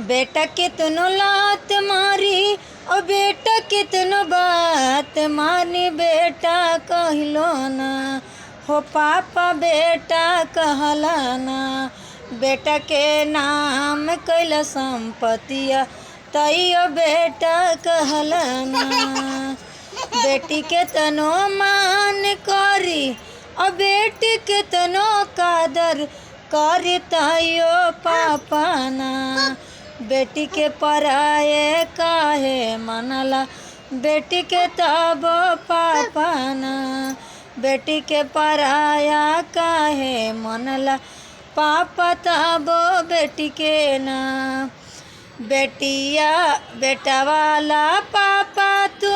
बेटा कितनो लात मारी और बेटा कितनो बात मानी, बेटा कहलो ना हो पापा बेटा कहला ना। बेटा के नाम कैला संपत्तिया तैयो बेटा कहला ना। बेटी के तनो मान करी और बेटी के तनो कादर करी तैयो पापा ना। बेटी के पराये काहे मनला, बेटी के तब पापा ना। बेटी के पराया काहे मनला, पापा तब बेटी के ना। बेटिया बेटा वाला पापा तू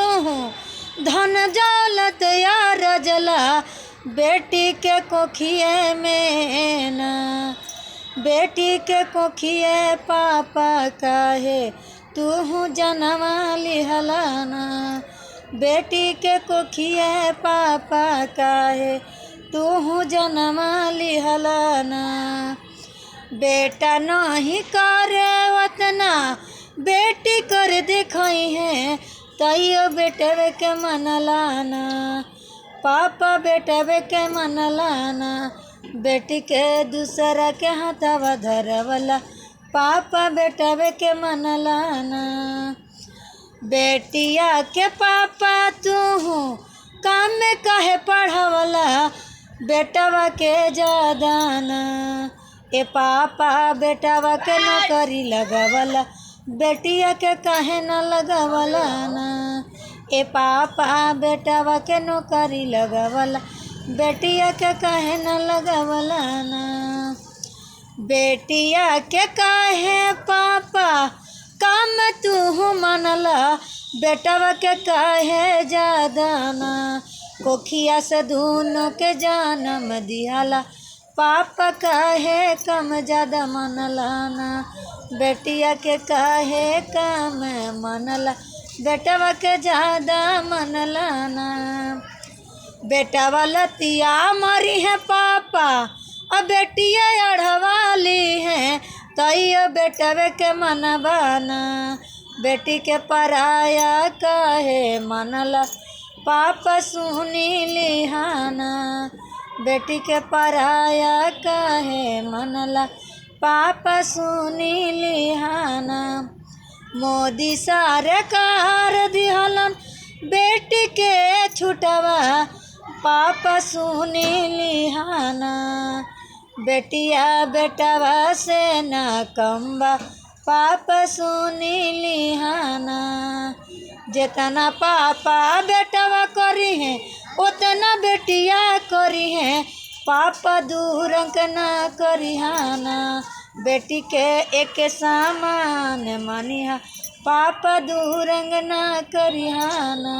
धन दौलत या रजला, बेटी के कोखिए में ना। बेटी के कोखिए पापा काहे तू जनवा लिहला ना। बेटी के कोखिए पापा काहे तू जनवा लिहला ना। बेटा नहीं करे वतना बेटी कर दिखाई है, तैयो बेटवे के मनला ना। पापा बेटवे के मनला ना। बेटी के दूसरा के हाथवा धरवला, पापा बेटवे के मनला ना। बेटिया के पापा तू काम में काहे पढ़ावला, बेटवा के ज्यादा ना। ए पापा बेटवा के नौकरी लगावला, बेटिया के काहे न लगावला ना। ए पापा बेटवा के नौकरी लगावला, बेटिया के काहे न लगावला ना। बेटिया के काहे पापा काम तू मनला, बेटवा के काहे ज्यादा ना। कोखिया से दोनों के जन्म दिहला, पापा काहे कम ज्यादा मनला ना। बेटिया के काहे कम मनला, बेटवा के ज्यादा मनला ना। बेटा वाला तिया मरी है पापा, अब बेटिया अढ़वाली है, तैयो बेटवे के मनवाना। बेटी के पराया काहे मनला, पापा सुनी लिहाना। बेटी के पराया काहे मनला, पापा सुनी लिहाना। मोदी सरकार दिहलन बेटी के छुटवा, पापा सुनी लिहाना। बेटिया बेटवा से ना कम्बा, पापा सुनी लिहाना। जितना पापा बेटवा करी है उतना बेटिया करी है, पापा दूरंक ना करिहाना। बेटी के एक सामान मानिहा, पापा दूरंग ना करिहाना।